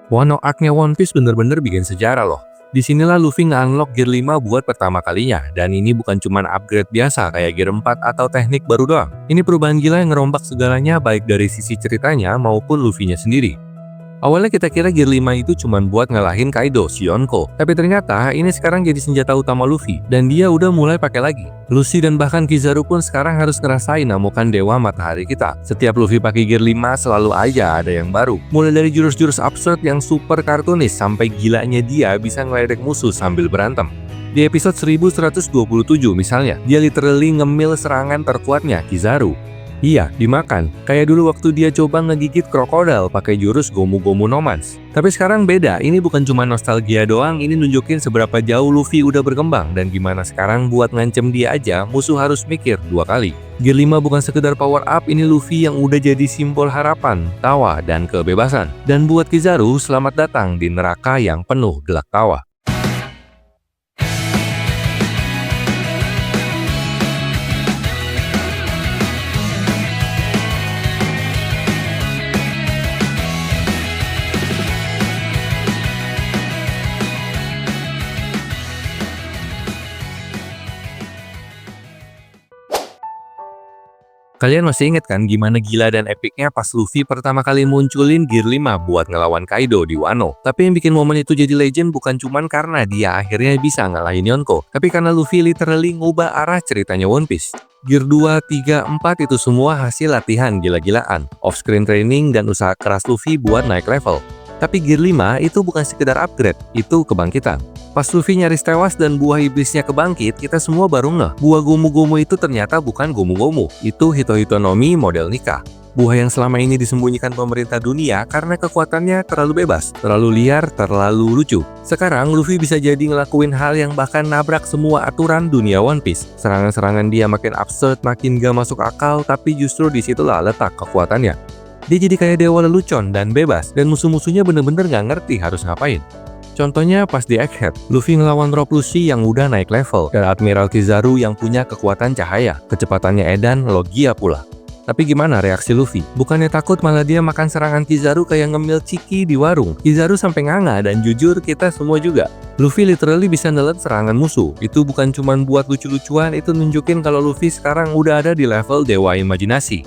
Wano Arc-nya One Piece bener-bener bikin sejarah loh. Disinilah Luffy nge-unlock Gear 5 buat pertama kalinya, dan ini bukan cuma upgrade biasa kayak Gear 4 atau teknik baru doang. Ini perubahan gila yang ngerombak segalanya baik dari sisi ceritanya maupun Luffy-nya sendiri. Awalnya kita kira Gear 5 itu cuma buat ngalahin Kaido, si Yonko. Tapi ternyata ini sekarang jadi senjata utama Luffy, dan dia udah mulai pakai lagi. Luffy dan bahkan Kizaru pun sekarang harus ngerasain amukan Dewa Matahari kita. Setiap Luffy pakai Gear 5 selalu aja ada yang baru. Mulai dari jurus-jurus absurd yang super kartunis sampai gilanya dia bisa ngeledek musuh sambil berantem. Di episode 1127 misalnya, dia literally ngemil serangan terkuatnya, Kizaru. Iya, dimakan. Kayak dulu waktu dia coba ngegigit krokodil pakai jurus Gomu Gomu no Mans. Tapi sekarang beda, ini bukan cuma nostalgia doang, ini nunjukin seberapa jauh Luffy udah berkembang dan gimana sekarang buat ngancem dia aja musuh harus mikir 2 kali. Gear 5 bukan sekedar power up, ini Luffy yang udah jadi simbol harapan, tawa, dan kebebasan. Dan buat Kizaru, selamat datang di neraka yang penuh gelak tawa. Kalian masih inget kan gimana gila dan epicnya pas Luffy pertama kali munculin Gear 5 buat ngelawan Kaido di Wano. Tapi yang bikin momen itu jadi legend bukan cuman karena dia akhirnya bisa ngalahin Yonko, tapi karena Luffy literally ngubah arah ceritanya One Piece. Gear 2, 3, 4 itu semua hasil latihan gila-gilaan, off-screen training, dan usaha keras Luffy buat naik level. Tapi Gear 5 itu bukan sekedar upgrade, itu kebangkitan. Pas Luffy nyaris tewas dan buah iblisnya kebangkit, kita semua baru ngeh. Buah Gomu Gomu itu ternyata bukan Gomu Gomu, itu Hito Hito no Mi model Nika. Buah yang selama ini disembunyikan pemerintah dunia karena kekuatannya terlalu bebas, terlalu liar, terlalu lucu. Sekarang Luffy bisa jadi ngelakuin hal yang bahkan nabrak semua aturan dunia One Piece. Serangan-serangan dia makin absurd, makin gak masuk akal, tapi justru disitulah letak kekuatannya. Dia jadi kayak dewa lelucon dan bebas, dan musuh-musuhnya bener-bener gak ngerti harus ngapain. Contohnya pas di Egghead, Luffy ngelawan Rob Lucci yang udah naik level, dan Admiral Kizaru yang punya kekuatan cahaya, kecepatannya edan, logia pula. Tapi gimana reaksi Luffy? Bukannya takut, malah dia makan serangan Kizaru kayak ngemil ciki di warung. Kizaru sampai nganga, dan jujur kita semua juga. Luffy literally bisa nelen serangan musuh. Itu bukan cuma buat lucu-lucuan, itu nunjukin kalau Luffy sekarang udah ada di level dewa imajinasi.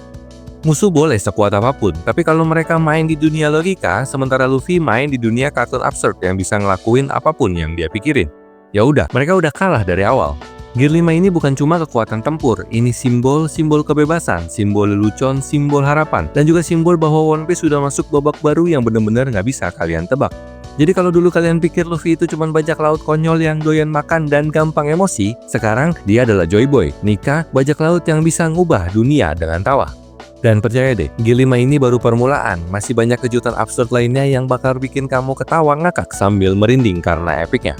Musuh boleh sekuat apapun, tapi kalau mereka main di dunia logika, sementara Luffy main di dunia kartun absurd yang bisa ngelakuin apapun yang dia pikirin. Ya udah, mereka udah kalah dari awal. Gear 5 ini bukan cuma kekuatan tempur, ini simbol kebebasan, simbol lelucon, simbol harapan, dan juga simbol bahwa One Piece sudah masuk babak baru yang bener-bener nggak bisa kalian tebak. Jadi kalau dulu kalian pikir Luffy itu cuma bajak laut konyol yang doyan makan dan gampang emosi, sekarang dia adalah Joy Boy, Nika, bajak laut yang bisa ngubah dunia dengan tawa. Dan percaya deh, Gear 5 ini baru permulaan, masih banyak kejutan absurd lainnya yang bakal bikin kamu ketawa ngakak sambil merinding karena epicnya.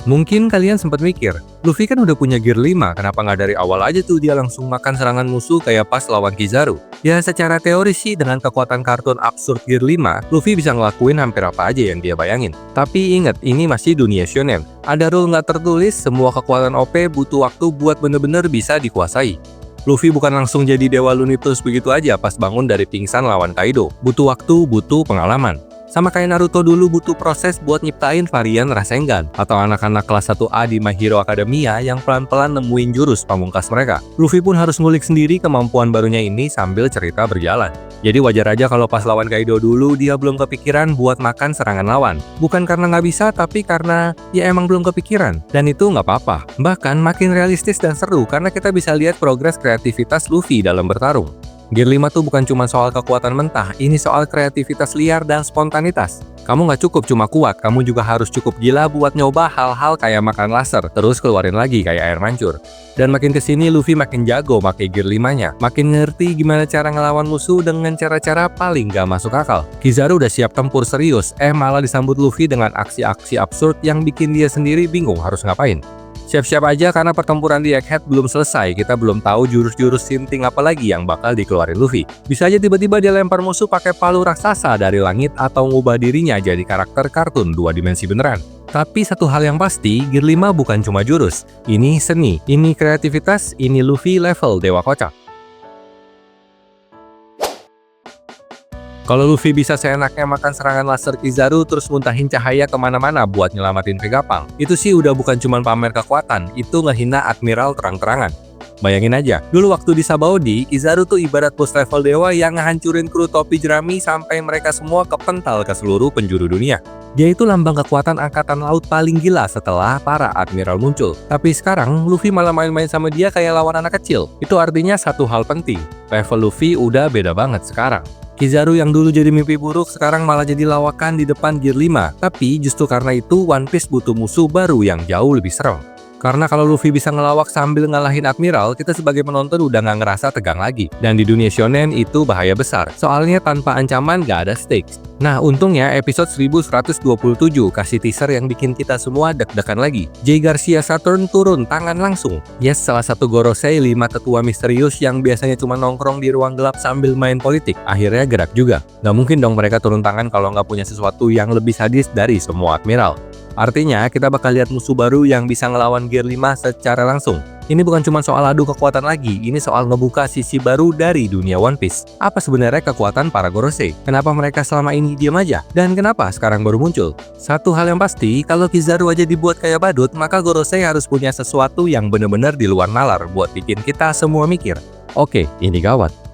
Mungkin kalian sempat mikir, Luffy kan udah punya Gear 5, kenapa nggak dari awal aja tuh dia langsung makan serangan musuh kayak pas lawan Kizaru? Ya secara teori sih dengan kekuatan kartun absurd Gear 5, Luffy bisa ngelakuin hampir apa aja yang dia bayangin. Tapi ingat, ini masih dunia shonen. Ada rule nggak tertulis, semua kekuatan OP butuh waktu buat bener-bener bisa dikuasai. Luffy bukan langsung jadi Dewa Looney Tunes begitu aja pas bangun dari pingsan lawan Kaido. Butuh waktu, butuh pengalaman. Sama kayak Naruto dulu butuh proses buat nyiptain varian Rasengan, atau anak-anak kelas 1A di My Hero Academia yang pelan-pelan nemuin jurus pamungkas mereka. Luffy pun harus ngulik sendiri kemampuan barunya ini sambil cerita berjalan. Jadi wajar aja kalau pas lawan Kaido dulu dia belum kepikiran buat makan serangan lawan. Bukan karena nggak bisa, tapi karena ya emang belum kepikiran. Dan itu nggak apa-apa. Bahkan makin realistis dan seru karena kita bisa lihat progres kreativitas Luffy dalam bertarung. Gear 5 tuh bukan cuma soal kekuatan mentah, ini soal kreativitas liar dan spontanitas. Kamu nggak cukup cuma kuat, kamu juga harus cukup gila buat nyoba hal-hal kayak makan laser, terus keluarin lagi kayak air mancur. Dan makin kesini Luffy makin jago pakai Gear 5-nya, makin ngerti gimana cara ngelawan musuh dengan cara-cara paling gak masuk akal. Kizaru udah siap tempur serius, malah disambut Luffy dengan aksi-aksi absurd yang bikin dia sendiri bingung harus ngapain. Siap-siap aja karena pertempuran di Egghead belum selesai, kita belum tahu jurus-jurus sinting apa lagi yang bakal dikeluarin Luffy. Bisa aja tiba-tiba dia lempar musuh pakai palu raksasa dari langit atau ngubah dirinya jadi karakter kartun 2 dimensi beneran. Tapi satu hal yang pasti, Gear 5 bukan cuma jurus, ini seni, ini kreativitas, ini Luffy level dewa kocak. Kalau Luffy bisa seenaknya makan serangan laser Kizaru terus muntahin cahaya kemana-mana buat nyelamatin Vegapunk, itu sih udah bukan cuma pamer kekuatan, itu ngehina Admiral terang-terangan. Bayangin aja, dulu waktu di Sabaody, Kizaru tuh ibarat bos level dewa yang ngehancurin kru topi jerami sampai mereka semua kepental ke seluruh penjuru dunia. Dia itu lambang kekuatan angkatan laut paling gila setelah para admiral muncul. Tapi sekarang, Luffy malah main-main sama dia kayak lawan anak kecil. Itu artinya satu hal penting, level Luffy udah beda banget sekarang. Kizaru yang dulu jadi mimpi buruk sekarang malah jadi lawakan di depan Gear 5. Tapi justru karena itu One Piece butuh musuh baru yang jauh lebih serem. Karena kalau Luffy bisa ngelawak sambil ngalahin Admiral, kita sebagai penonton udah nggak ngerasa tegang lagi. Dan di dunia shonen itu bahaya besar, soalnya tanpa ancaman nggak ada stakes. Nah untungnya episode 1127 kasih teaser yang bikin kita semua deg-degan lagi. Jay Garcia Saturn turun tangan langsung. Yes, salah satu Gorosei 5 tetua misterius yang biasanya cuma nongkrong di ruang gelap sambil main politik, akhirnya gerak juga. Nggak mungkin dong mereka turun tangan kalau nggak punya sesuatu yang lebih sadis dari semua Admiral. Artinya, kita bakal lihat musuh baru yang bisa ngelawan Gear 5 secara langsung. Ini bukan cuma soal adu kekuatan lagi, ini soal ngebuka sisi baru dari dunia One Piece. Apa sebenarnya kekuatan para Gorosei? Kenapa mereka selama ini diam aja? Dan kenapa sekarang baru muncul? Satu hal yang pasti, kalau Kizaru aja dibuat kayak badut, maka Gorosei harus punya sesuatu yang bener-bener di luar nalar buat bikin kita semua mikir. Oke, ini gawat.